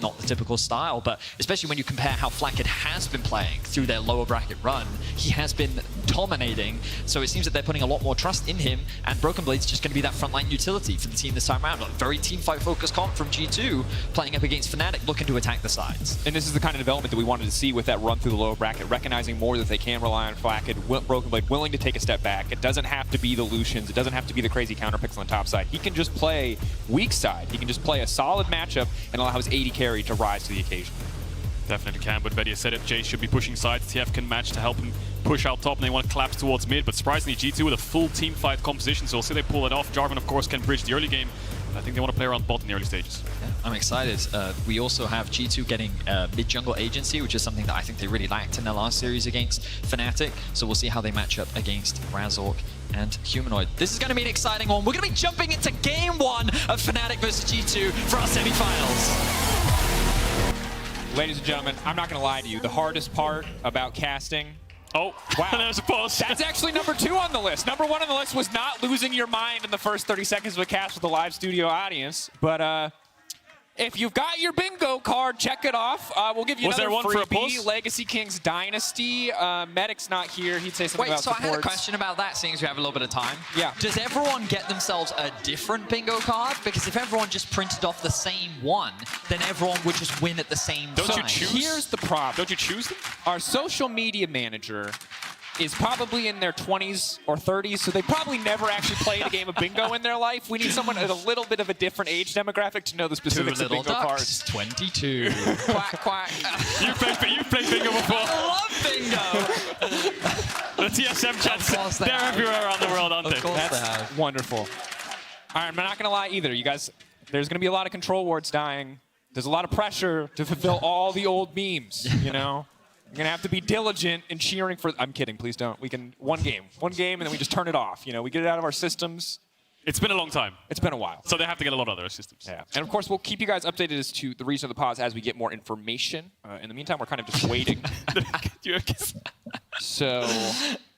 not the typical style, but especially when you compare how Flacked has been playing through their lower bracket run, he has been dominating. So it seems that they're putting a lot more trust in him, and Broken Blade's just going to be that frontline utility for the team this time around. A very teamfight focused comp from G2, playing up against Fnatic, looking to attack the sides. And this is the kind of development that we wanted to see with that run through the lower bracket, recognizing more that they can rely on Flacked, Broken Blade willing to take a step back. It doesn't have to be the Lucians, it doesn't have to be the crazy counter picks on the top side. He can just play weak side. He can just play a solid matchup and allow his AD carry to rise to the occasion. Definitely can, but Betty has said it. Jay should be pushing sides. TF can match to help him push out top, and they want to collapse towards mid. But surprisingly, G2 with a full team fight composition, so we'll see they pull it off. Jarvan, of course, can bridge the early game. I think they want to play around bot in the early stages. Yeah, I'm excited. We also have G2 getting mid-jungle agency, which is something that I think they really lacked in their last series against Fnatic. So we'll see how they match up against Razork and Humanoid. This is going to be an exciting one. We're going to be jumping into Game 1 of Fnatic versus G2 for our semifinals. Ladies and gentlemen, I'm not going to lie to you. The hardest part about casting... Oh, wow. There's a pause. That's actually number 2 on the list. Number 1 on the list was not losing your mind in the first 30 seconds of a cast with a live studio audience. But if you've got your bingo card, check it off. We'll give you another freebie. Legacy Kings Dynasty. Medic's not here. He'd say something about supports. I had a question about that, seeing as we have a little bit of time. Yeah. Does everyone get themselves a different bingo card? Because if everyone just printed off the same one, then everyone would just win at the same time. Don't you choose? Here's the problem. Don't you choose them? Our social media manager is probably in their 20s or 30s, so they probably never actually played a game of bingo in their life. We need someone at a little bit of a different age demographic to know the specifics of bingo cards. 22. Quack, quack. You've played bingo before. I love bingo. The TSM chats, they're everywhere around the world, aren't they? Of course That's wonderful. All right, I'm not going to lie either. You guys, there's going to be a lot of control wards dying. There's a lot of pressure to fulfill all the old memes, you know? You're going to have to be diligent in cheering for... I'm kidding, please don't. We can... One game, and then we just turn it off. You know, we get it out of our systems. It's been a long time. It's been a while. So they have to get a lot of other systems. Yeah. And of course, we'll keep you guys updated as to the reason of the pause as we get more information. In the meantime, we're kind of just waiting. So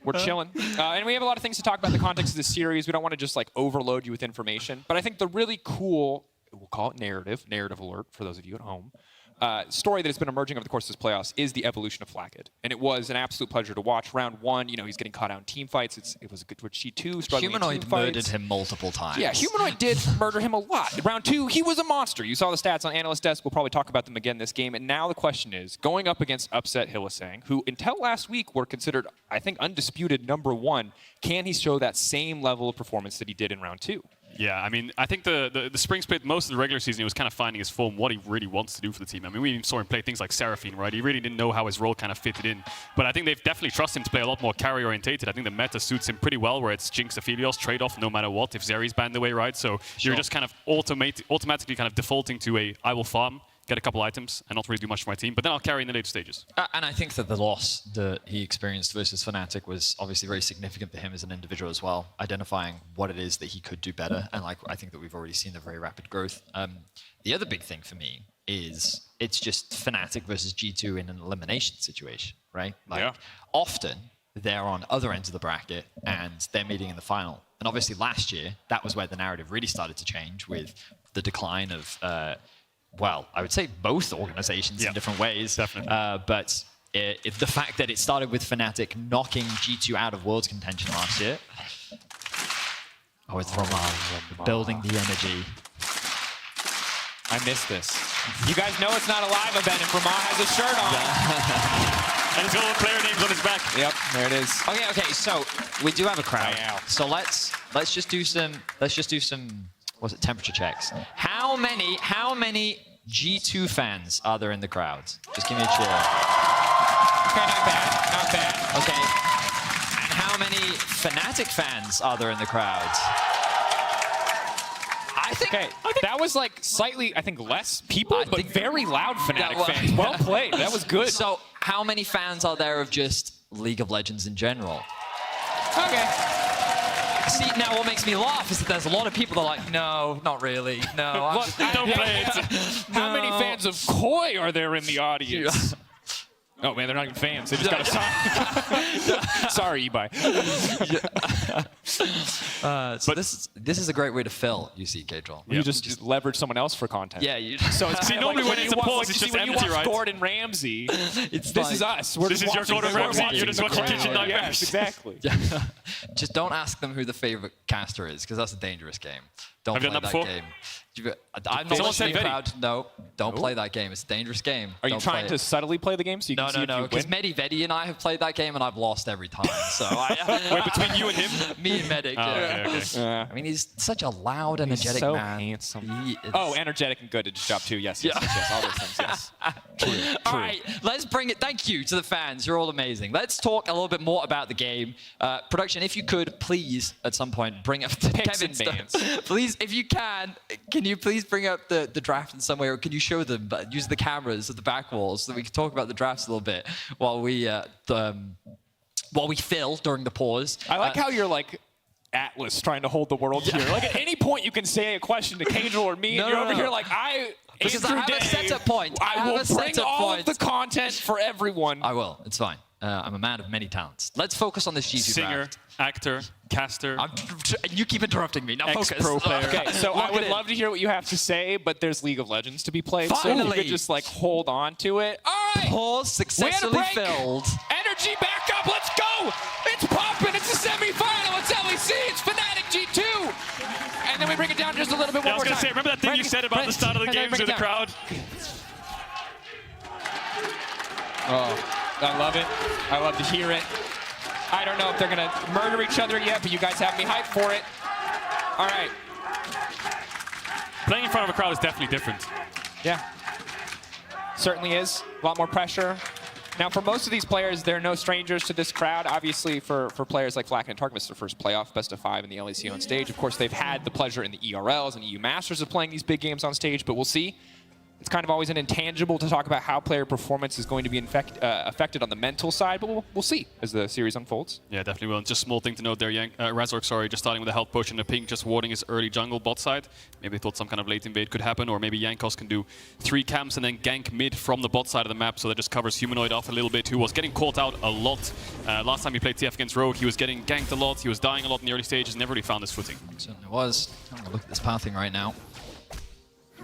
we're chilling. And we have a lot of things to talk about in the context of this series. We don't want to just like overload you with information. But I think the really cool, we'll call it narrative alert for those of you at home, story that has been emerging over the course of this playoffs is the evolution of Flacked. And it was an absolute pleasure to watch. Round 1, you know, he's getting caught out in team fights. It was a good G2 struggling Humanoid in team fights. murdered him multiple times. Yeah, Humanoid did murder him a lot. Round 2, he was a monster. You saw the stats on Analyst Desk. We'll probably talk about them again this game. And now the question is, going up against Upset Hylissang, who until last week were considered, I think, undisputed #1, can he show that same level of performance that he did in round 2? Yeah, I mean, I think the spring split, most of the regular season, he was kind of finding his form, what he really wants to do for the team. I mean, we even saw him play things like Seraphine, right? He really didn't know how his role kind of fitted in. But I think they've definitely trusted him to play a lot more carry-orientated. I think the meta suits him pretty well, where it's Jinx Aphelios trade-off no matter what, if Zeri's banned away, right? So you're just kind of automatically kind of defaulting to a, I will farm, get a couple items, and not really do much for my team, but then I'll carry in the later stages. And I think that the loss that he experienced versus Fnatic was obviously very significant for him as an individual as well, identifying what it is that he could do better. And like I think that we've already seen the very rapid growth. The other big thing for me is it's just Fnatic versus G2 in an elimination situation, right? Like often they're on other ends of the bracket and they're meeting in the final. And obviously last year, that was where the narrative really started to change with the decline of well, I would say both organizations in different ways. Definitely. But if the fact that it started with Fnatic knocking G2 out of Worlds contention last year. Oh, it's Romar building the energy. I missed this. You guys know it's not a live event if Romar has his shirt on. And he's got all the player names on his back. Yep, there it is. Okay, so we do have a crowd. So let's just do some what's it, temperature checks. How many G2 fans are there in the crowd? Just give me a cheer. Okay, not bad. Okay. And how many Fnatic fans are there in the crowd? I think that was like slightly, I think, less people, but very loud Fnatic fans. Well played. That was good. So how many fans are there of just League of Legends in general? Okay. See, now what makes me laugh is that there's a lot of people that are like, no, not really. No, don't play it. How many fans of Koi are there in the audience? Oh man, they're not even fans. They just got a sign. Sorry, Ebi. So this is a great way to fill UC K-Troll. You just leverage someone else for content. Yeah, you So it's See, kind of normally like when it's a pause, it's just when you empty, watch right? Gordon Ramsay, this is us. We're This just is your watching Gordon the Ramsay. crowd. You're just watching Kitchen Nightmares. Yes, exactly. just don't ask them who the favorite caster is, because that's a dangerous game. Don't Have you play done that that before? game. I'm not Someone said listening Vetty. proud. No, don't play that game. It's a dangerous game. Are you Don't trying play to it. subtly play the game so you can see if No, you because win? Vetty and I have played that game and I've lost every time. So Wait, between you and him? me and Medic. Oh, yeah. okay. I mean, he's such a loud, energetic so man. handsome. He is- Oh, energetic and good at his job too. Yes, yes, yes, all those things. Yes. True. All right, let's bring it. Thank you to the fans. You're all amazing. Let's talk a little bit more about the game. Production, if you could, please, at some point, bring up the Picks Kevin and stuff. bans. Please, if you can you please bring up the draft in some way, or can you show them, use the cameras at the back walls so that we can talk about the drafts a little bit while we fill during the pause. I like how you're like Atlas trying to hold the world here. Like at any point you can say a question to Cajal or me, No, and you're no, over no. here like Because I have a setup point. I I have will a bring setup all point. of the content for everyone. I will. It's fine. I'm a man of many talents. Let's focus on this G2 Singer, draft. actor, caster. You keep interrupting me. Now focus. Ex-pro player. Okay, so Lock I would it in. love to hear what you have to say, but there's League of Legends to be played. So if you Finally. could just like hold on to it. All right. Pause successfully break. filled. Energy back up. Let's go. It's popping. It's a semifinal. It's LEC. It's Fnatic G2. And then we bring it down just a little bit Yeah, I one was more going to say, time. remember that thing you said about the start of the And then games bring with it the down. crowd? Oh, I love it. I love to hear it. I don't know if they're going to murder each other yet, but you guys have me hyped for it. All right. Playing in front of a crowd is definitely different. Yeah. Certainly is. A lot more pressure. Now, for most of these players, they're no strangers to this crowd. Obviously, for players like Flack and Targum, it's their first playoff, best of 5 in the LEC on stage. Of course, they've had the pleasure in the ERLs and EU Masters of playing these big games on stage, but we'll see. It's kind of always an intangible to talk about how player performance is going to be affected on the mental side, but we'll see as the series unfolds. Yeah, definitely will. And just small thing to note there, Razork, sorry, just starting with a health push and the ping just warding his early jungle bot side. Maybe they thought some kind of late invade could happen, or maybe Jankos can do 3 camps and then gank mid from the bot side of the map, so that just covers Humanoid off a little bit, who was getting caught out a lot. Last time he played TF against Rogue, he was getting ganked a lot, he was dying a lot in the early stages, never really found his footing. Certainly was. Having a look at this pathing right now.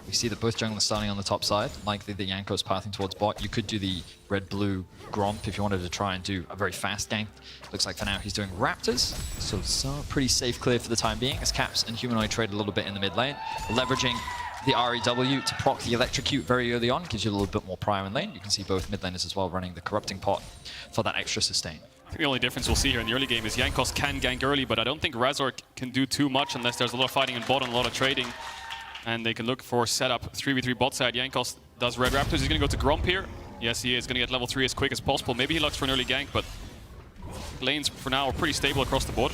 We see that both junglers starting on the top side, likely the Jankos pathing towards bot. You could do the red-blue Gromp if you wanted to try and do a very fast gank. Looks like for now he's doing Raptors, so it's pretty safe clear for the time being, as Caps and Humanoid trade a little bit in the mid lane, leveraging the REW to proc the Electrocute very early on, gives you a little bit more prio in lane. You can see both mid laners as well running the Corrupting Pot for that extra sustain. I think the only difference we'll see here in the early game is Jankos can gank early, but I don't think Razork can do too much unless there's a lot of fighting in bot and a lot of trading. And they can look for setup 3v3 bot side. Jankos does Red Raptors. He's going to go to Gromp here. Yes, he is going to get level 3 as quick as possible. Maybe he looks for an early gank, but lanes for now are pretty stable across the board.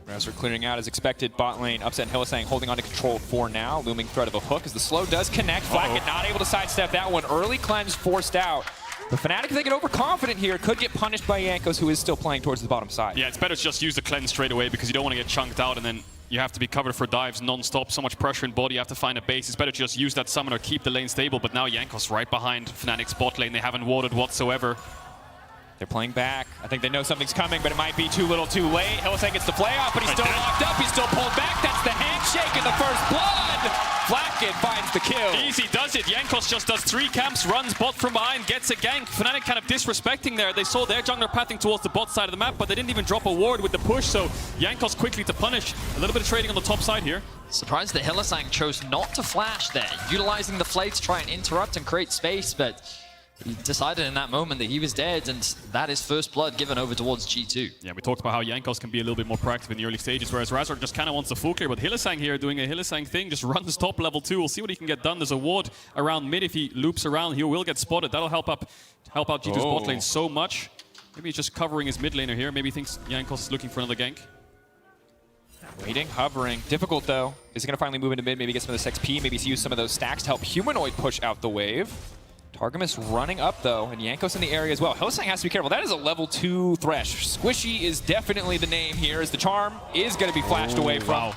Razor clearing out as expected. Bot lane, Upset and Hylissang holding on to control for now. Looming threat of a hook as the slow does connect. Flacket not able to sidestep that one. Early cleanse forced out. The Fnatic, if they get overconfident here, could get punished by Jankos, who is still playing towards the bottom side. Yeah, it's better to just use the cleanse straight away because you don't want to get chunked out and then you have to be covered for dives non-stop. So much pressure in body, you have to find a base. It's better to just use that summoner, keep the lane stable. But now Jankos right behind Fnatic's bot lane. They haven't warded whatsoever. They're playing back. I think they know something's coming, but it might be too little too late. Hylissang gets the play off, but he's still locked up. He's still pulled back. That's the handshake in the first blood. Flacket finds the kill. Easy does it. Jankos just does 3 camps, runs bot from behind, gets a gank. Fnatic kind of disrespecting there. They saw their jungler pathing towards the bot side of the map, but they didn't even drop a ward with the push, so Jankos quickly to punish. A little bit of trading on the top side here. Surprised that Hylissang chose not to flash there, utilizing the flay to try and interrupt and create space, but he decided in that moment that he was dead, and that is first blood given over towards G2. Yeah, we talked about how Jankos can be a little bit more proactive in the early stages, whereas Razork just kind of wants the full clear. But Hylissang here doing a Hylissang thing, just runs top level 2. We'll see what he can get done. There's a ward around mid. If he loops around, he will get spotted. That'll help out G2's bot lane so much. Maybe he's just covering his mid laner here. Maybe he thinks Jankos is looking for another gank. Waiting, hovering. Difficult, though. Is he going to finally move into mid, maybe get some of this XP, maybe use some of those stacks to help Humanoid push out the wave? Targum is running up, though, and Jankos in the area as well. Hylissang has to be careful. That is a level 2 Thresh. Squishy is definitely the name here, as the charm is going to be flashed away from. Wow.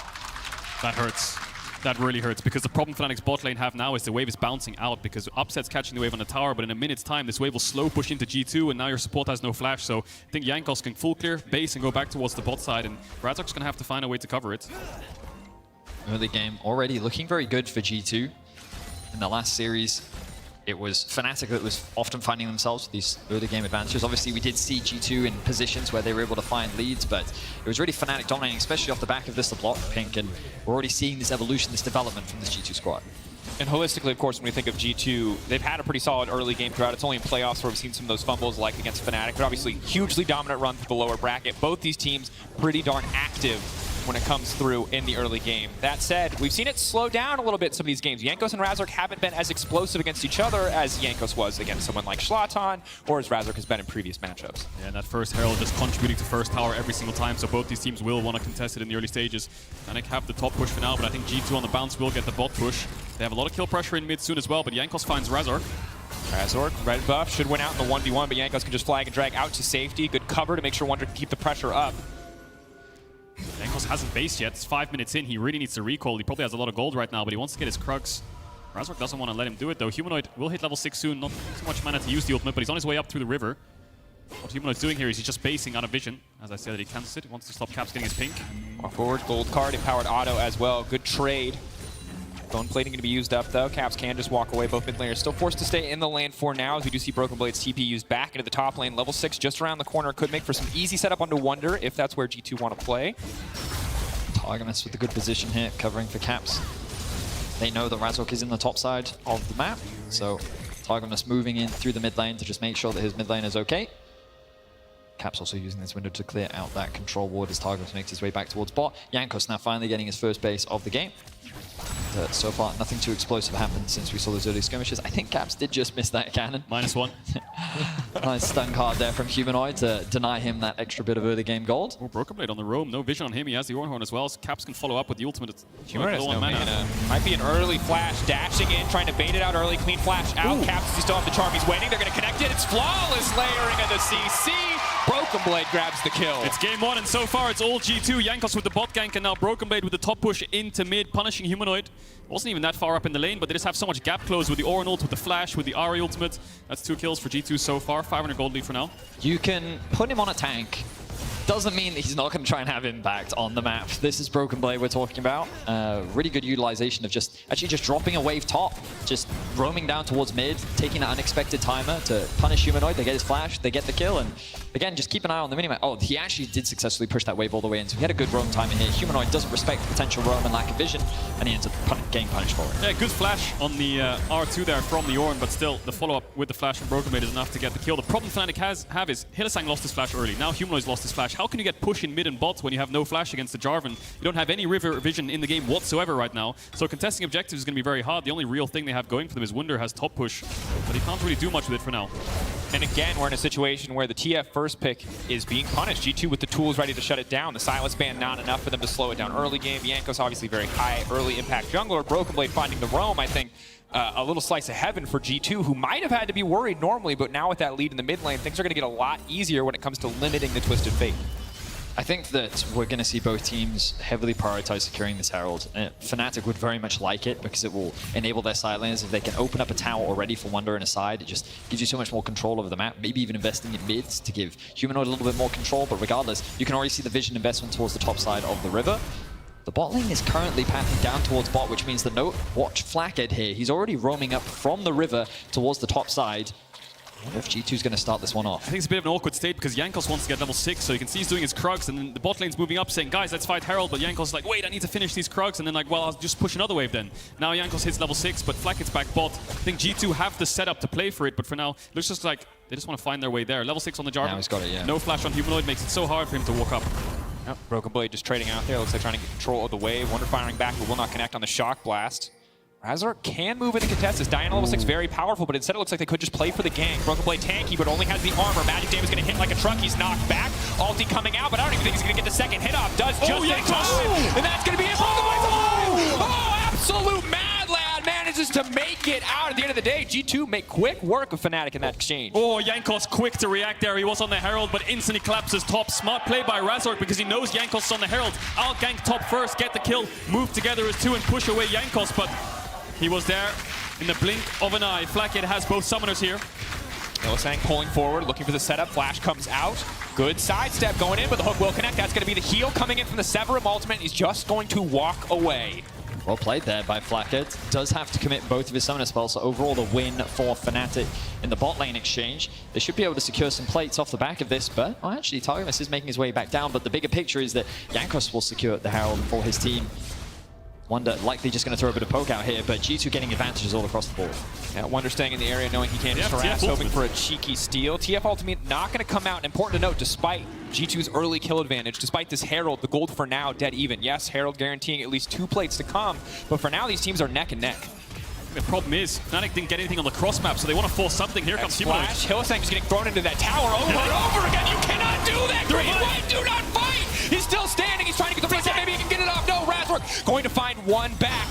That hurts. That really hurts, because the problem Fnatic's bot lane have now is the wave is bouncing out, because Upset's catching the wave on the tower, but in a minute's time this wave will slow push into G2, and now your support has no flash, so I think Jankos can full clear base and go back towards the bot side, and Razork's going to have to find a way to cover it. Early game already looking very good for G2. In the last series, it was Fnatic that was often finding themselves with these early game advantages. Obviously, we did see G2 in positions where they were able to find leads, but it was really Fnatic dominating, especially off the back of this LeBlanc pink, and we're already seeing this evolution, this development from this G2 squad. And holistically, of course, when we think of G2, they've had a pretty solid early game throughout. It's only in playoffs where we've seen some of those fumbles like against Fnatic, but obviously hugely dominant run through the lower bracket. Both these teams pretty darn active when it comes through in the early game. That said, we've seen it slow down a little bit in some of these games. Jankos and Razork haven't been as explosive against each other as Jankos was against someone like Zlatan, or as Razork has been in previous matchups. Yeah, and that first Herald just contributing to first tower every single time, so both these teams will want to contest it in the early stages. Fnatic have the top push for now, but I think G2 on the bounce will get the bot push. They have a lot of kill pressure in mid soon as well, but Jankos finds Razork. Razork, red buff, should win out in the 1v1, but Jankos can just flag and drag out to safety. Good cover to make sure Wonder can keep the pressure up. Jankos hasn't based yet. It's 5 minutes in. He really needs to recall. He probably has a lot of gold right now, but he wants to get his Krugs. Razork doesn't want to let him do it, though. Humanoid will hit level 6 soon. Not too much mana to use the ultimate, but he's on his way up through the river. What Humanoid's doing here is he's just basing out of vision. As I said, he cancels it. He wants to stop Caps getting his pink. Walk forward, gold card, empowered auto as well. Good trade. Bone plating going to be used up, though. Caps can just walk away. Both mid laners still forced to stay in the lane for now, as we do see Broken Blade's TP used back into the top lane. Level 6 just around the corner. Could make for some easy setup onto Wonder if that's where G2 want to play. Targamas with a good position here, covering for Caps. They know that Razork is in the top side of the map, so Targamas moving in through the mid lane to just make sure that his mid lane is okay. Caps also using this window to clear out that control ward as Targamas makes his way back towards bot. Jankos now finally getting his first base of the game. So far, nothing too explosive happened since we saw those early skirmishes. I think Caps did just miss that cannon. -1. Nice stun card there from Humanoid to deny him that extra bit of early game gold. Oh, Broken Blade on the roam. No vision on him. He has the Ornhorn as well, so Caps can follow up with the ultimate. Humanoid has no mana. Might be an early flash, dashing in, trying to bait it out early, clean flash out. Ooh. Caps, he still have the charm, he's waiting. They're going to connect it. It's flawless layering of the CC. Broken Blade grabs the kill. It's game 1, and so far it's all G2. Jankos with the bot gank, and now Broken Blade with the top push into mid, punishing Humanoid. Wasn't even that far up in the lane, but they just have so much gap close with the Ornn ult, with the flash, with the Ahri ultimate. That's 2 kills for G2 so far. 500 gold lead for now. You can put him on a tank. Doesn't mean that he's not going to try and have impact on the map. This is Broken Blade we're talking about. Really good utilization of just dropping a wave top, just roaming down towards mid, taking that unexpected timer to punish Humanoid. They get his flash, they get the kill, and again, just keep an eye on the minimap. Oh, he actually did successfully push that wave all the way in, so he had a good roam timer here. Humanoid doesn't respect the potential roam and lack of vision, and he ends up getting punished for it. Yeah, good flash on the R2 there from the Ornn, but still, the follow-up with the flash from Broken Blade is enough to get the kill. The problem Fnatic have is Hylissang lost his flash early. Now Humanoid's lost his flash. How can you get push in mid and bot when you have no flash against the Jarvan? You don't have any river vision in the game whatsoever right now, so contesting objectives is going to be very hard. The only real thing they have going for them is Wunder has top push, but he can't really do much with it for now. And again, we're in a situation where the TF first pick is being punished. G2 with the tools ready to shut it down. The Silence Band not enough for them to slow it down early game. Jankos obviously very high early impact jungler. Broken Blade finding the roam, I think a little slice of heaven for G2, who might have had to be worried normally, but now with that lead in the mid lane, things are going to get a lot easier when it comes to limiting the Twisted Fate. I think that we're going to see both teams heavily prioritize securing this Herald. Fnatic would very much like it because it will enable their side lanes. If they can open up a tower already for Wonder and a side, it just gives you so much more control over the map. Maybe even investing in mids to give Humanoid a little bit more control, but regardless, you can already see the vision investment towards the top side of the river. The bot lane is currently pathing down towards bot, which means watch Flackhead here. He's already roaming up from the river towards the top side. I wonder if G2's going to start this one off. I think it's a bit of an awkward state because Jankos wants to get level 6, so you can see he's doing his Krugs, and then the bot lane's moving up saying, guys, let's fight Herald, but Jankos is like, wait, I need to finish these Krugs, and then like, well, I'll just push another wave then. Now Jankos hits level 6, but Flack hits back bot. I think G2 have the setup to play for it, but for now, it looks just like they just want to find their way there. Level 6 on the Jarvan. Now he's got it, yeah. No flash on Humanoid makes it so hard for him to walk up. Yep. Broken Blade just trading out there. Looks like trying to get control of the wave. Wonder firing back, but will not connect on the Shock Blast. Razork can move into contest this. Diana level 6 very powerful, but instead it looks like they could just play for the gank. Broken Blade tanky, but only has the armor. Magic Dame is going to hit like a truck. He's knocked back. Ulti coming out, but I don't even think he's going to get the second hit off. Does just in time. And that's going to be it. Broken Blade's alive. Oh, absolute mad lad manages manages to make it out. At the end of the day, G2 make quick work of Fnatic in that exchange. Oh, Jankos quick to react there. He was on the Herald, but instantly collapses top. Smart play by Razork because he knows Jankos is on the Herald. I'll gank top first, get the kill, move together as two and push away Jankos, but he was there in the blink of an eye. Flakkid has both summoners here. Hylissang pulling forward, looking for the setup. Flash comes out. Good sidestep going in, but the hook will connect. That's going to be the heal coming in from the Severum ultimate. He's just going to walk away. Well played there by Flakkid. Does have to commit both of his summoner spells, so overall the win for Fnatic in the bot lane exchange. They should be able to secure some plates off the back of this, but actually Targamas is making his way back down, but the bigger picture is that Jankos will secure the Herald for his team. Wonder likely just going to throw a bit of poke out here, but G2 getting advantages all across the board. Yeah, Wonder staying in the area, knowing he can't just harass, hoping for a cheeky steal. TF Ultimate not going to come out. Important to note, despite G2's early kill advantage, despite this Herald, the gold for now dead even. Yes, Herald guaranteeing at least 2 plates to come, but for now these teams are neck and neck. The problem is, Fnatic didn't get anything on the cross map, so they want to force something. Here comes Humanoid. Hylissang just getting thrown into that tower over and over again. You cannot do that, Green White. Do not fight. He's still standing. He's trying to get the reset. Maybe he can get it off. No, Razork going to find one back.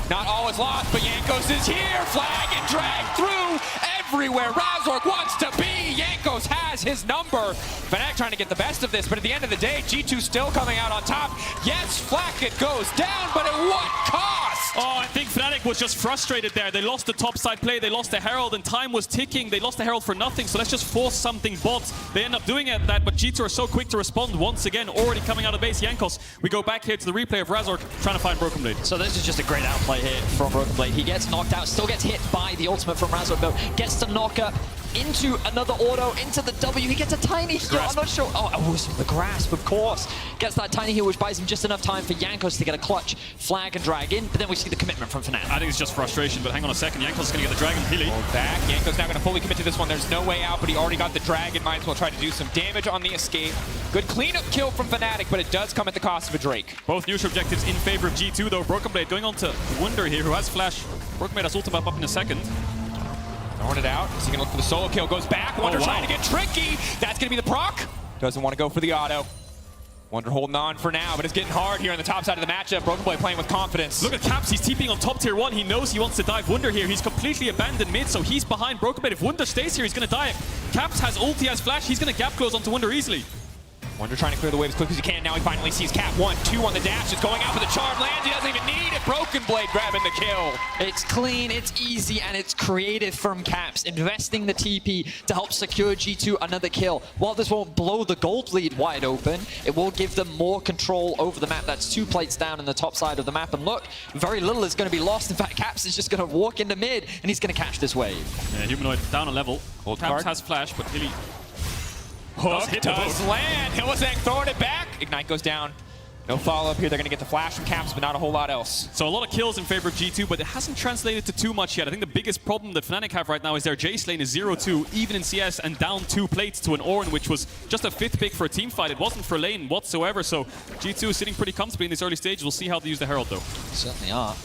Not all is lost, but Jankos is here. Flag and drag through everywhere Razork wants to be. Jankos has his number. Fnatic trying to get the best of this, but at the end of the day, G2 still coming out on top. Yes, Flakkid goes down, but at what cost? Oh, I think Fnatic was just frustrated there. They lost the top side play, they lost the Herald, and time was ticking. They lost the Herald for nothing, so let's just force something bot. They end up doing it, but G2 are so quick to respond once again, already coming out of base. Jankos, we go back here to the replay of Razork trying to find Broken Blade. So this is just a great outplay here from Broken Blade. He gets knocked out, still gets hit by the ultimate from Razork, though. Gets to knock up into another auto, into the W. He gets a tiny heal. I'm not sure. Oh, it was the grasp, of course. Gets that tiny heal, which buys him just enough time for Jankos to get a clutch flag and drag in. But then we see the commitment from Fnatic. I think it's just frustration, but hang on a second. Jankos is going to get the dragon. Healy. Back. Jankos now going to fully commit to this one. There's no way out, but he already got the dragon. Might as well try to do some damage on the escape. Good cleanup kill from Fnatic, but it does come at the cost of a Drake. Both neutral objectives in favor of G2, though. Broken Blade going on to Wunder here, who has flash. Broken Blade has ultimate up in a second. Throwing it out. Is he going to look for the solo kill? Goes back. Wunder trying to get tricky. That's going to be the proc. Doesn't want to go for the auto. Wunder holding on for now, but it's getting hard here on the top side of the matchup. Broken Blade playing with confidence. Look at Caps. He's TPing on top tier 1. He knows he wants to dive Wunder here. He's completely abandoned mid, so he's behind Broken Blade. If Wunder stays here, he's going to die. Caps has ult, he has flash. He's going to gap close onto Wunder easily. Wunder trying to clear the wave as quick as he can. Now he finally sees Cap. 1, 2 on the dash. It's going out for the charm. Lands. He doesn't even need it. Broken Blade grabbing the kill. It's clean, it's easy, and it's creative from Caps. Investing the TP to help secure G2 another kill. While this won't blow the gold lead wide open, it will give them more control over the map. That's 2 plates down in the top side of the map. And look, very little is going to be lost. In fact, Caps is just going to walk into mid, and he's going to catch this wave. Yeah, Humanoid down a level. Caps has flash, but Hilly Hook does land. Hylissang throwing it back. Ignite goes down. No follow-up here. They're going to get the flash from Caps, but not a whole lot else. So a lot of kills in favor of G2, but it hasn't translated to too much yet. I think the biggest problem that Fnatic have right now is their Jace lane is 0-2, even in CS, and down 2 plates to an Ornn, which was just a 5th pick for a team fight. It wasn't for lane whatsoever, so G2 is sitting pretty comfortably in this early stage. We'll see how they use the Herald, though. Certainly are.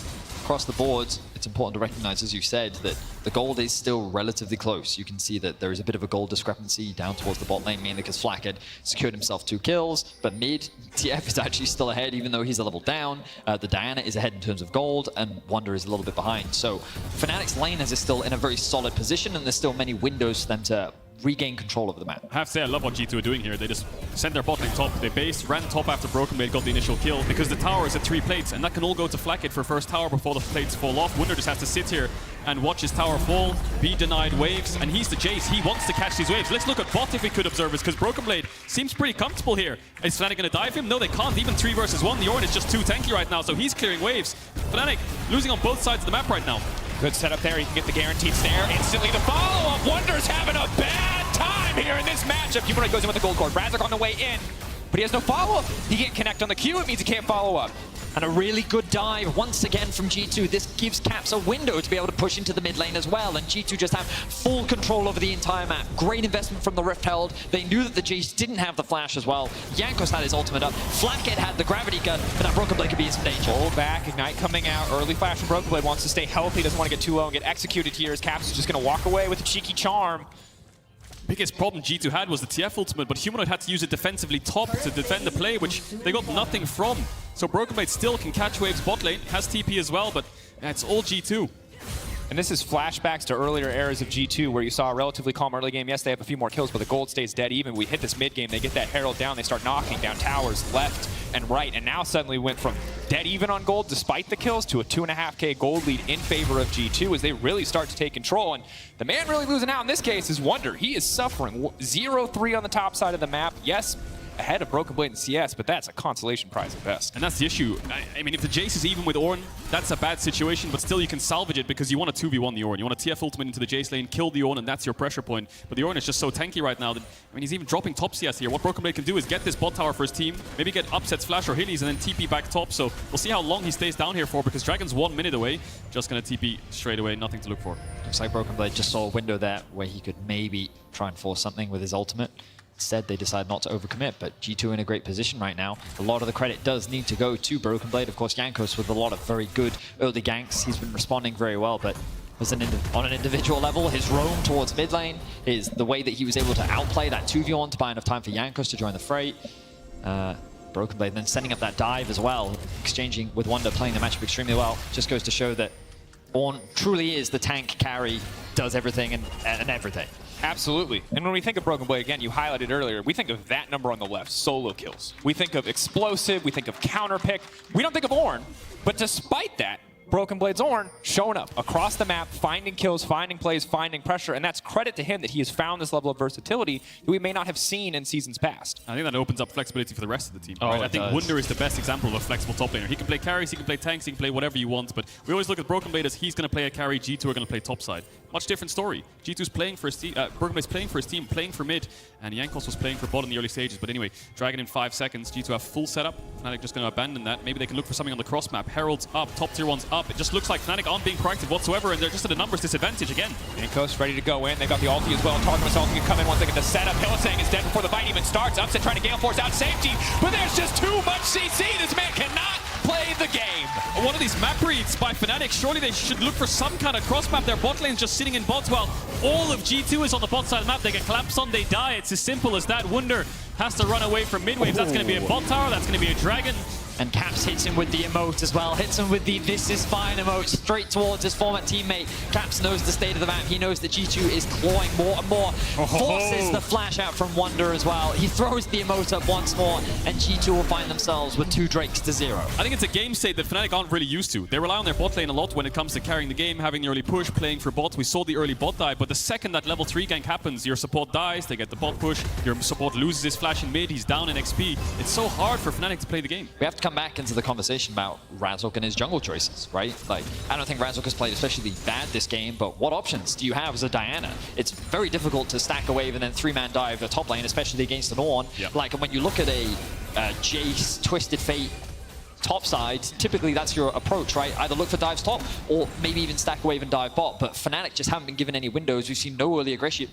Across the board, it's important to recognize, as you said, that the gold is still relatively close. You can see that there is a bit of a gold discrepancy down towards the bot lane, mainly because Flakkid secured himself 2 kills, but mid, TF is actually still ahead, even though he's a level down. The Diana is ahead in terms of gold, and Wunder is a little bit behind. So Fnatic's laners is still in a very solid position, and there's still many windows for them to regain control of the map. I have to say, I love what G2 are doing here. They just sent their bot lane top. They based, ran top after Broken Blade got the initial kill, because the tower is at 3 plates, and that can all go to Flakkid for first tower before the plates fall off. Wunder just has to sit here and watch his tower fall, be denied waves, and he's the Jace. He wants to catch these waves. Let's look at bot if we could, observers, because Broken Blade seems pretty comfortable here. Is Fnatic going to dive him? No, they can't. Even 3 versus 1. The Ornn is just too tanky right now, so he's clearing waves. Fnatic losing on both sides of the map right now. Good setup there. He can get the guaranteed snare. Instantly the follow-up. Wunder's having a bad time here in this matchup. Humanoid goes in with the gold cord. Razork on the way in, but he has no follow-up. He can't connect on the Q. It means he can't follow up. And a really good dive once again from G2. This gives Caps a window to be able to push into the mid lane as well. And G2 just have full control over the entire map. Great investment from the Rift Herald. They knew that the Jace didn't have the flash as well. Jankos had his ultimate up. Flakkid had the gravity gun, but that Broken Blade could be in some danger. Hold back, Ignite coming out. Early flash from Broken Blade. Wants to stay healthy. Doesn't want to get too low and get executed here. As Caps is just going to walk away with a cheeky charm. Biggest problem G2 had was the TF ultimate, but Humanoid had to use it defensively top to defend the play, which they got nothing from. So Broken Blade still can catch waves bot lane, has TP as well, but it's all G2. And this is flashbacks to earlier eras of G2 where you saw a relatively calm early game. Yes, they have a few more kills, but the gold stays dead even. We hit this mid game, they get that Herald down, they start knocking down towers left and right, and now suddenly went from dead even on gold despite the kills to a 2.5k gold lead in favor of G2 as they really start to take control. And the man really losing out in this case is Wunder. He is suffering. 0-3 on the top side of the map. Yes, ahead of Broken Blade and CS, but that's a consolation prize at best. And that's the issue. I mean, if the Jace is even with Ornn, that's a bad situation, but still you can salvage it because you want to 2v1 the Ornn. You want to TF ultimate into the Jace lane, kill the Ornn, and that's your pressure point. But the Ornn is just so tanky right now that, I mean, he's even dropping top CS here. What Broken Blade can do is get this bot tower for his team, maybe get upsets, flash or Hillies, and then TP back top. So we'll see how long he stays down here for because Dragon's 1 minute away. Just going to TP straight away, nothing to look for. Looks like Broken Blade just saw a window there where he could maybe try and force something with his ultimate. Instead, they decide not to overcommit, but G2 in a great position right now. A lot of the credit does need to go to Broken Blade. Of course, Jankos with a lot of very good early ganks. He's been responding very well, but on an individual level, his roam towards mid lane is the way that he was able to outplay that 2v1 to buy enough time for Jankos to join the fray. Broken Blade then setting up that dive as well, exchanging with Wunder, playing the matchup extremely well. Just goes to show that Ornn truly is the tank carry, does everything and everything. Absolutely. And when we think of Broken Blade, again, you highlighted earlier, we think of that number on the left, solo kills. We think of explosive, we think of counter pick. We don't think of Ornn, but despite that, Broken Blade's Ornn showing up across the map, finding kills, finding plays, finding pressure, and that's credit to him that he has found this level of versatility that we may not have seen in seasons past. I think that opens up flexibility for the rest of the team. Oh, right? I think does. Wunder is the best example of a flexible top laner. He can play carries, he can play tanks, he can play whatever you want, but we always look at Broken Blade as he's going to play a carry, G2 are going to play top side. Much different story. G2's playing for his team, Broken Blade's playing for his team, playing for mid, and Jankos was playing for bot in the early stages. But anyway, Dragon in 5 seconds, G2 have full setup. Fnatic just going to abandon that. Maybe they can look for something on the cross map. Herald's up, top tier 1's up. It just looks like Fnatic aren't being proactive whatsoever, and they're just at a numbers disadvantage again. Jankos ready to go in. They've got the ulti as well. Targamas ulti can come in once they get the setup. Hylissang is dead before the fight even starts. Upset trying to Gale Force out safety, but there's just too much CC. This man cannot play the game. One of these map reads by Fnatic, surely they should look for some kind of cross map. Their bot lane's just sitting in bots while all of G2 is on the bot side of the map. They get collapsed on, they die. It's as simple as that. Wunder has to run away from mid waves. That's going to be a bot tower, that's going to be a dragon. And Caps hits him with the emote as well. Hits him with the "this is fine" emote straight towards his former teammate. Caps knows the state of the map. He knows that G2 is clawing more and more. Forces the flash out from Wunder as well. He throws the emote up once more, and G2 will find themselves with 2 Drakes to 0. I think it's a game state that Fnatic aren't really used to. They rely on their bot lane a lot when it comes to carrying the game, having the early push, playing for bots. We saw the early bot die, but the second that level 3 gank happens, your support dies, they get the bot push, your support loses his flash in mid, he's down in XP. It's so hard for Fnatic to play the game. We have to come back into the conversation about Razork and his jungle choices, right? Like, I don't think Razork has played especially bad this game, but what options do you have as a Diana? It's very difficult to stack a wave and then 3-man dive the top lane, especially against an Ornn. Yep. Like, when you look at a Jace, Twisted Fate, top side, typically that's your approach, right? Either look for dives top or maybe even stack a wave and dive bot, but Fnatic just haven't been given any windows. We've seen no early aggression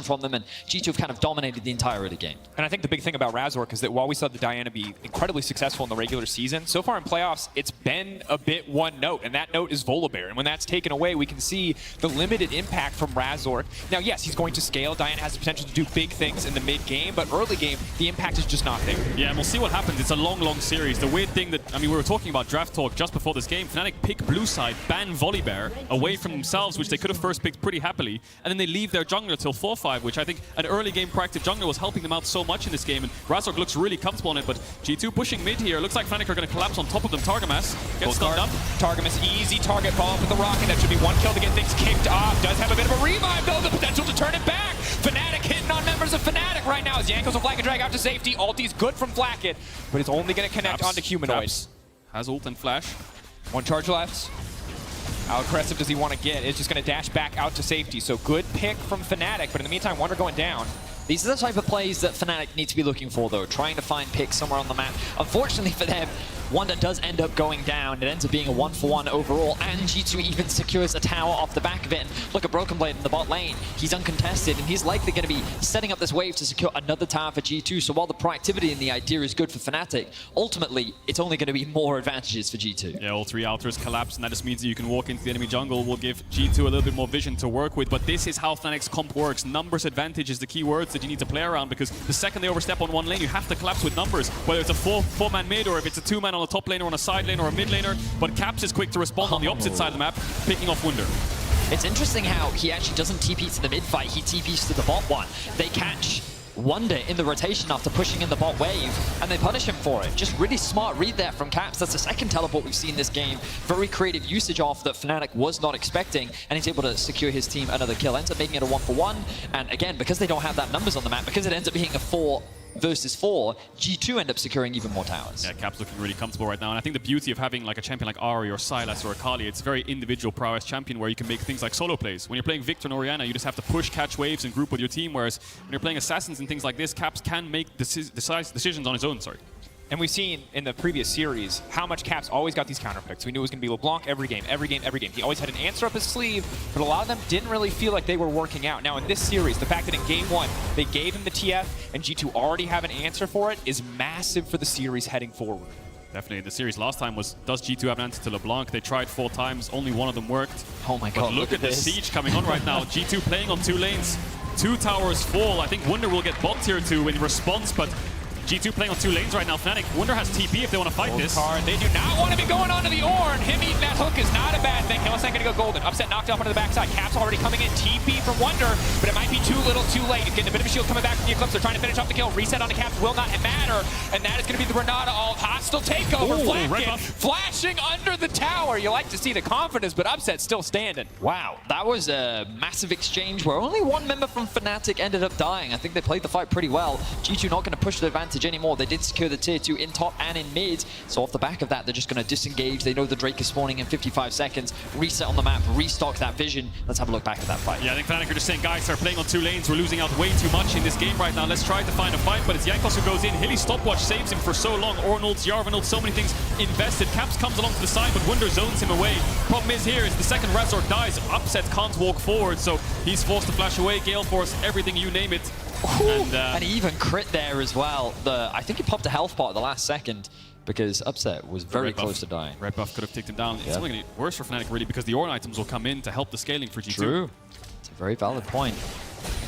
from them, and G2 have kind of dominated the entire early game. And I think the big thing about Razork is that while we saw the Diana be incredibly successful in the regular season, so far in playoffs, it's been a bit one note, and that note is Volibear. And when that's taken away, we can see the limited impact from Razork. Now, yes, he's going to scale. Diana has the potential to do big things in the mid game, but early game, the impact is just not there. Yeah, and we'll see what happens. It's a long, long series. The weird thing that, I mean, we were talking about draft talk just before this game. Fnatic pick blue side, ban Volibear away from themselves, which they could have first picked pretty happily, and then they leave their jungler till 4-5, which I think an early game proactive jungler was helping them out so much in this game, and Razork looks really comfortable on it, but G2 pushing mid here. Looks like Fnatic are going to collapse on top of them. Targamas gets stunned up. Targamas, easy target, follow up with the rocket. That should be 1 kill to get things kicked off. Does have a bit of a revive, though, the potential to turn it back. Fnatic hitting on members of Fnatic right now as Jankos will flag and drag out to safety. Ulti's good from Flacket, but it's only going to connect onto Humanoid. Caps has ult and flash. 1 charge left. How aggressive does he want to get? It's just going to dash back out to safety. So good pick from Fnatic, but in the meantime, Wunder going down. These are the type of plays that Fnatic need to be looking for, though, trying to find picks somewhere on the map. Unfortunately for them, Wunder does end up going down. It ends up being a 1-for-1 overall, and G2 even secures a tower off the back of it. And look at Broken Blade in the bot lane. He's uncontested, and he's likely going to be setting up this wave to secure another tower for G2. So while the proactivity and the idea is good for Fnatic, ultimately, it's only going to be more advantages for G2. Yeah, all 3 outers collapse, and that just means that you can walk into the enemy jungle. Will give G2 a little bit more vision to work with, but this is how Fnatic's comp works. Numbers advantage is the key words that you need to play around, because the second they overstep on one lane, you have to collapse with numbers, whether it's a 4-man mid or if it's a 2-man on a top lane or on a side lane or a mid laner. But Caps is quick to respond on the opposite side of the map, picking off Wunder. It's interesting how he actually doesn't TP to the mid fight, he TPs to the bot one. They catch Wonder in the rotation after pushing in the bot wave, and they punish him for it. Just really smart read there from Caps. That's the second teleport we've seen this game. Very creative usage off that Fnatic was not expecting, and he's able to secure his team another kill. Ends up making it a 1-for-1, and again, because they don't have that numbers on the map, because it ends up being a 4 versus 4, G2 end up securing even more towers. Yeah, Cap's looking really comfortable right now, and I think the beauty of having like a champion like Ahri or Sylas or Akali, it's a very individual prowess champion where you can make things like solo plays. When you're playing Victor and Orianna, you just have to push, catch waves, and group with your team, whereas when you're playing Assassins and things like this, Caps can make decisions on his own, sorry. And we've seen in the previous series how much Caps always got these counter picks. We knew it was going to be LeBlanc every game, every game, every game. He always had an answer up his sleeve, but a lot of them didn't really feel like they were working out. Now in this series, the fact that in Game 1 they gave him the TF and G2 already have an answer for it is massive for the series heading forward. Definitely. The series last time was, does G2 have an answer to LeBlanc? They tried 4 times, only one of them worked. Oh my god, but look at the siege coming on right now. G2 playing on 2 lanes, 2 towers fall. I think Wunder will get bot tier 2 in response, but G2 playing on 2 lanes right now. Fnatic, Wunder has TP if they want to fight this. They do not want to be going onto the Ornn. Him eating that hook is not a bad thing. Unless I'm going to go golden. Upset knocked off onto the backside. Caps already coming in. TP from Wunder, but it might be too little too late. Getting a bit of a shield coming back from the Eclipse. They're trying to finish off the kill. Reset on the Caps will not matter. And that is going to be the Renata ult. Hostile takeover. Flacken flashing under the tower. You like to see the confidence, but Upset still standing. Wow, that was a massive exchange where only one member from Fnatic ended up dying. I think they played the fight pretty well. G2 not going to push the advantage anymore. They did secure the tier 2 in top and in mid. So off the back of that, they're just going to disengage. They know the Drake is spawning in 55 seconds. Reset on the map, restock that vision. Let's have a look back at that fight. Yeah, I think Fnatic are just saying, guys, they're playing on 2 lanes. We're losing out way too much in this game right now. Let's try to find a fight. But it's Jankos who goes in. Hilly's stopwatch saves him for so long. Ornn ults, Jarvan ults, so many things invested. Caps comes along to the side, but Wunder zones him away. Problem is here is the second Razork dies. Upset can't walk forward, so he's forced to flash away. Gale Force, everything, you name it. And he even crit there as well. I think he popped a health pot at the last second because Upset was very close to dying. Red buff could have ticked him down. It's only going to get worse for Fnatic really because the Ornn items will come in to help the scaling for G2. True. It's a very valid point.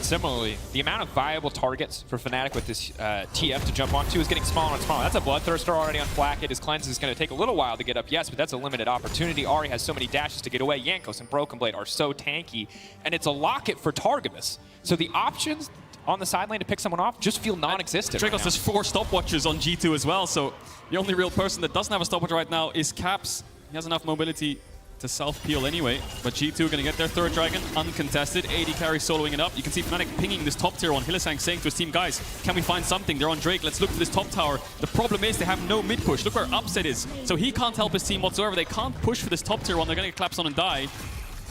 Similarly, the amount of viable targets for Fnatic with this TF to jump onto is getting smaller and smaller. That's a Bloodthirster already on Flacket. His cleanse is going to take a little while to get up, yes, but that's a limited opportunity. Ahri has so many dashes to get away. Jankos and Broken Blade are so tanky, and it's a locket for Targamas. So the options on the side lane to pick someone off just feel non-existent. Dracos has 4 stopwatches on G2 as well, so the only real person that doesn't have a stopwatch right now is Caps. He has enough mobility to self-peel anyway, but G2 are going to get their 3rd dragon, uncontested. AD carry soloing it up. You can see Fnatic pinging this top tier one. Hylissang saying to his team, guys, can we find something? They're on Drake, let's look for this top tower. The problem is they have no mid push. Look where Upset is. So he can't help his team whatsoever. They can't push for this top tier one. They're going to get collapsed on and die.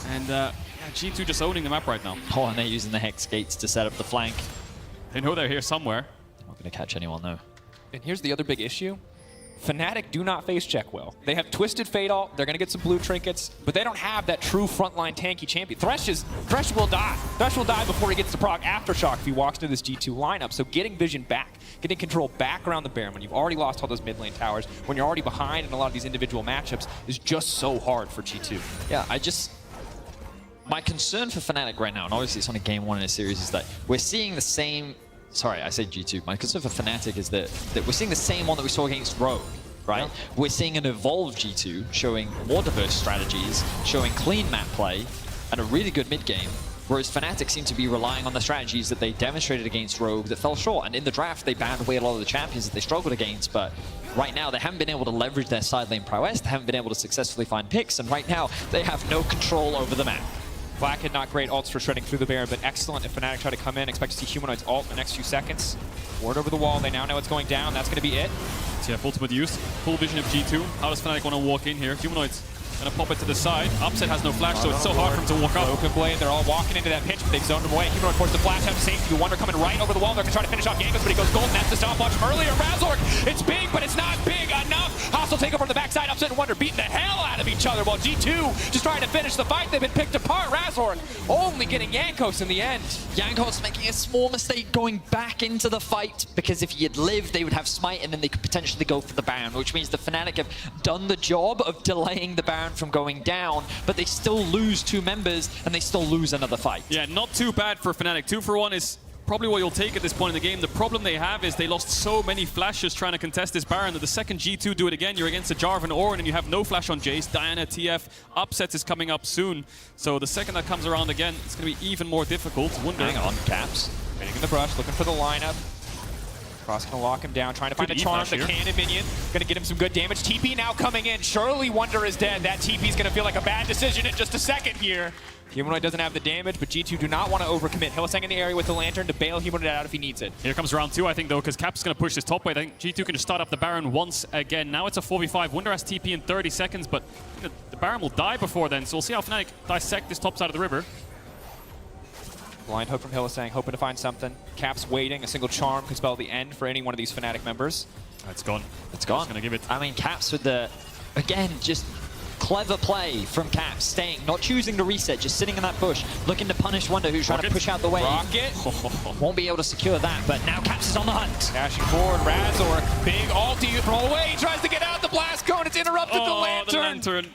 And yeah, G2 just owning the map right now. Oh, and they're using the Hex Gates to set up the flank. They know they're here somewhere. Not going to catch anyone though. And here's the other big issue. Fnatic do not face check well. They have Twisted Fatal, they're going to get some blue trinkets, but they don't have that true frontline tanky champion. Thresh will die. Thresh will die before he gets to proc Aftershock if he walks into this G2 lineup. So getting vision back, getting control back around the Baron when you've already lost all those mid lane towers, when you're already behind in a lot of these individual matchups is just so hard for G2. Yeah, my concern for Fnatic right now, and obviously it's only Game 1 in a series, is that we're seeing the same. Sorry, I say G2. My concern for Fnatic is that we're seeing the same one that we saw against Rogue, right? Yep. We're seeing an evolved G2 showing more diverse strategies, showing clean map play, and a really good mid game. Whereas Fnatic seem to be relying on the strategies that they demonstrated against Rogue that fell short. And in the draft, they banned away a lot of the champions that they struggled against. But right now, they haven't been able to leverage their side lane prowess. They haven't been able to successfully find picks. And right now, they have no control over the map. Black had not great ults for shredding through the Baron, but excellent if Fnatic try to come in. Expect to see Humanoid's ult in the next few seconds. Ward over the wall. They now know it's going down. That's going to be it. TF ultimate use. Full vision of G2. How does Fnatic want to walk in here? Humanoid's going to pop it to the side. Upset has no flash, so it's so hard for him to walk up. Broken Blade, they're all walking into that pitch, but they've zoned him away. Humanoid forced the flash out to safety. Wonder coming right over the wall. They're going to try to finish off Jankos, but he goes golden. That's the stopwatch from earlier. Razork, it's big, but it's not big enough. Hostile takeover on the backside. Upset and Wonder beating the hell out of each other, while G2 just trying to finish the fight. They've been picked apart. Razork only getting Jankos in the end. Jankos making a small mistake going back into the fight, because if he had lived, they would have Smite, and then they could potentially go for the Baron, which means the Fnatic have done the job of delaying the Baron from going down, but they still lose 2 members, and they still lose another fight. Yeah, not too bad for Fnatic. 2 for 1 is probably what you'll take at this point in the game. The problem they have is they lost so many flashes trying to contest this Baron that the second G2 do it again, you're against a Jarvan Orin and you have no flash on Jace. Diana, TF, upsets is coming up soon. So the second that comes around again, it's going to be even more difficult. Wonder. Hang on, Caps. Waiting in the brush, looking for the lineup. Cross gonna lock him down, trying to find a charm, the cannon minion. Gonna get him some good damage. TP now coming in. Surely Wonder is dead. That TP's gonna feel like a bad decision in just a second here. Humanoid doesn't have the damage, but G2 do not want to overcommit. Hylissang in the area with the Lantern to bail Humanoid out if he needs it. Here comes round 2, I think, though, because Cap's going to push this top way. I think G2 can just start up the Baron once again. Now it's a 4v5. Wonder has TP in 30 seconds, but the Baron will die before then. So we'll see how Fnatic dissect this top side of the river. Blind hook from Hylissang, hoping to find something. Cap's waiting. A single charm could spell the end for any one of these Fnatic members. It's gone. It's gone. Just going to give it. I mean, Caps with the, again, just clever play from Caps, staying, not choosing to reset, just sitting in that bush, looking to punish Wonder, who's trying to push out the way. Rocket. Won't be able to secure that, but now Caps is on the hunt. Dashing forward, Razor, big ulti from all the way. He tries to get out the blast cone. It's interrupted. The Lantern.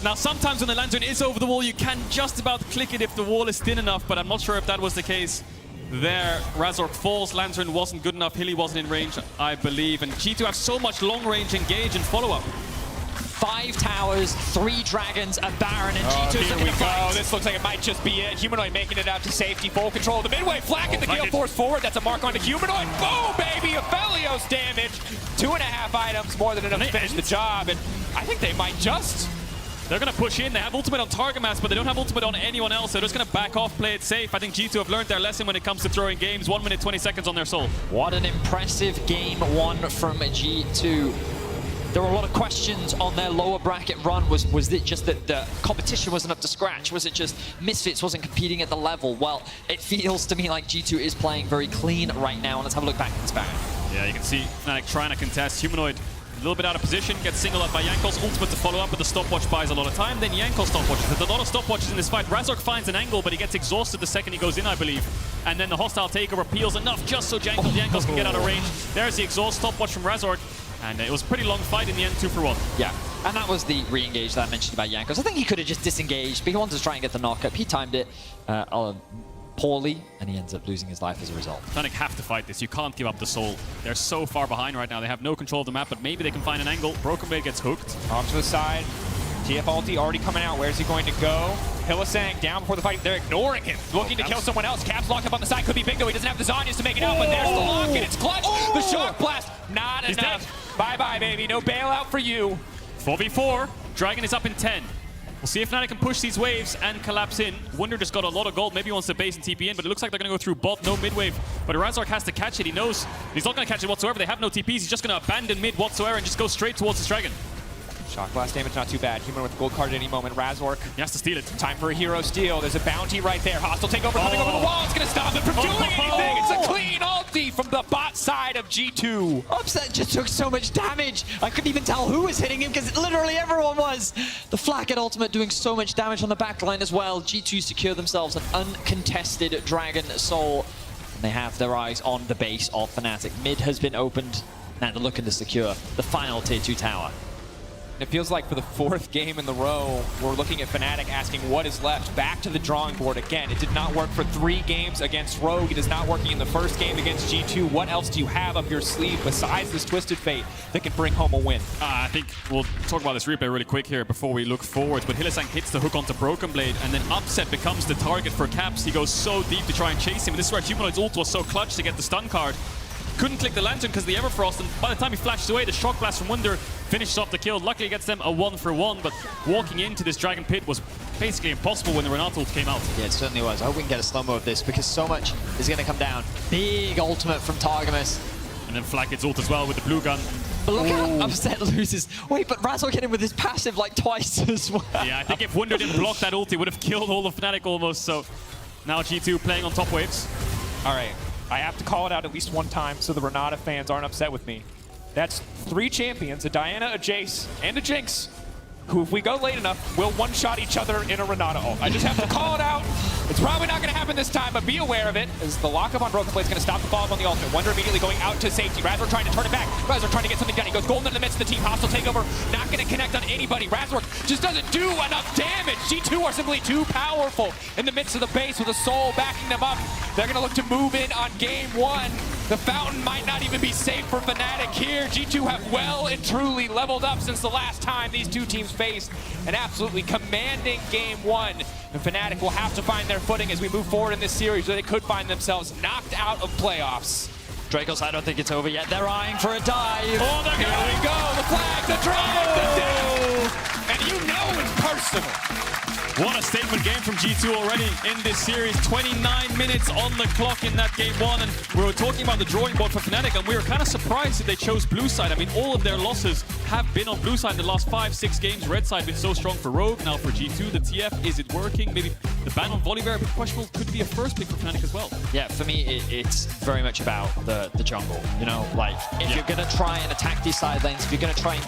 Now, sometimes when the Lantern is over the wall, you can just about click it if the wall is thin enough, but I'm not sure if that was the case there. Razor falls, Lantern wasn't good enough, Hilly wasn't in range, I believe, and G2 have so much long-range engage and follow-up. 5 towers, 3 dragons, a Baron, and G2's looking to fight. This looks like it might just be it. Humanoid making it out to safety, full control of the midway. Flack the Gale Force forward. That's a mark on the Humanoid. Boom, baby! Aphelios damage. 2.5 items, more than enough to finish the job. And I think they might just... They're going to push in. They have ultimate on Targamas, but they don't have ultimate on anyone else. They're just going to back off, play it safe. I think G2 have learned their lesson when it comes to throwing games. 1 minute, 20 seconds on their soul. What an impressive game 1 from G2. There were a lot of questions on their lower bracket run. Was it just that the competition wasn't up to scratch? Was it just Misfits wasn't competing at the level? Well, it feels to me like G2 is playing very clean right now. And let's have a look back at this Baron. Yeah, you can see Fnatic trying to contest. Humanoid a little bit out of position, gets singled out by Jankos. Ultimate to follow up, but the stopwatch buys a lot of time. Then Jankos stopwatches. There's a lot of stopwatches in this fight. Razork finds an angle, but he gets exhausted the second he goes in, I believe. And then the hostile takeover peels enough just so Jankos can get out of range. There's the exhaust stopwatch from Razork. And it was a pretty long fight in the end, 2 for 1. Yeah, and that was the re-engage that I mentioned about Jankos. I think he could have just disengaged, but he wanted to try and get the knock-up. He timed it poorly, and he ends up losing his life as a result. Fnatic have to fight this. You can't give up the soul. They're so far behind right now. They have no control of the map, but maybe they can find an angle. Broken Blade gets hooked. Off to the side. TF ulti already coming out. Where's he going to go? Hylissang down before the fight. They're ignoring him. Looking to kill someone else. Caps locked up on the side. Could be big though. He doesn't have the Zhonya's to make it out, but there's the lock and it's clutch. The shock blast. Not enough. Bye-bye, baby. No bailout for you. 4v4. Dragon is up in 10. We'll see if Fnatic can push these waves and collapse in. Wonder just got a lot of gold. Maybe he wants to base and TP in, but it looks like they're going to go through bot, no mid-wave. But Razork has to catch it. He knows he's not going to catch it whatsoever. They have no TPs. He's just going to abandon mid whatsoever and just go straight towards this dragon. Shock blast damage, not too bad. Human with gold card at any moment. Razork. He has to steal it. Time for a hero steal. There's a bounty right there. Hostile takeover coming over the wall. It's going to stop him from doing anything. It's a clean ulti from the bot side of G2. Upset just took so much damage. I couldn't even tell who was hitting him because literally everyone was. The Flacket ultimate doing so much damage on the backline as well. G2 secure themselves an uncontested Dragon Soul. And they have their eyes on the base of Fnatic. Mid has been opened. Now they're looking to secure the final tier 2 tower. It feels like for the 4th game in the row, we're looking at Fnatic asking what is left. Back to the drawing board again. It did not work for 3 games against Rogue. It is not working in the first game against G2. What else do you have up your sleeve besides this Twisted Fate that can bring home a win? I think we'll talk about this replay really quick here before we look forward. But Hylissang hits the hook onto Broken Blade, and then Upset becomes the target for Caps. He goes so deep to try and chase him. And this is where Humanoid's ult was so clutch to get the stun card. Couldn't click the Lantern because of the Everfrost, and by the time he flashes away, the Shock Blast from Wonder finishes off the kill. Luckily gets them a 1 for 1, but walking into this Dragon Pit was basically impossible when the Renata ult came out. Yeah, it certainly was. I hope we can get a slow-mo of this because so much is going to come down. Big ultimate from Targamas. And then Flack gets ult as well with the blue gun. But look how Upset loses. Wait, but Razork hit him with his passive like twice as well. Yeah, I think if Wonder didn't block that ult, he would have killed all of Fnatic almost. So now G2 playing on top waves. All right. I have to call it out at least one time so the Renata fans aren't upset with me. That's 3 champions, a Diana, a Jace, and a Jinx. who, if we go late enough, will one-shot each other in a Renata ult. I just have to call it out. It's probably not going to happen this time, but be aware of it, as the lock-up on Broken Blade is going to stop the follow-up on the ultimate. Wonder immediately going out to safety. Razor trying to turn it back. Razor trying to get something done. He goes golden in the midst of the team. Hostile takeover, not going to connect on anybody. Razor just doesn't do enough damage. G2 are simply too powerful in the midst of the base with a soul backing them up. They're going to look to move in on game 1. The fountain might not even be safe for Fnatic here. G2 have well and truly leveled up since the last time these two teams faced, an absolutely commanding game 1. And Fnatic will have to find their footing as we move forward in this series, where they could find themselves knocked out of playoffs. Dracos, I don't think it's over yet. They're eyeing for a dive. Oh, here we go. The flag, the drive, the death. And you know it's personal. What a statement game from G2 already in this series. 29 minutes on the clock in that game 1, and we were talking about the drawing board for Fnatic, and we were kind of surprised that they chose blue side. I mean, all of their losses have been on blue side in the last 5-6 games. Red side been so strong for Rogue, now for G2. The TF, is it working? Maybe the ban on Volibear, a bit questionable, could be a first pick for Fnatic as well. Yeah, for me, it's very much about the jungle. You know, like, if you're going to try and attack these side lanes, if you're going to try and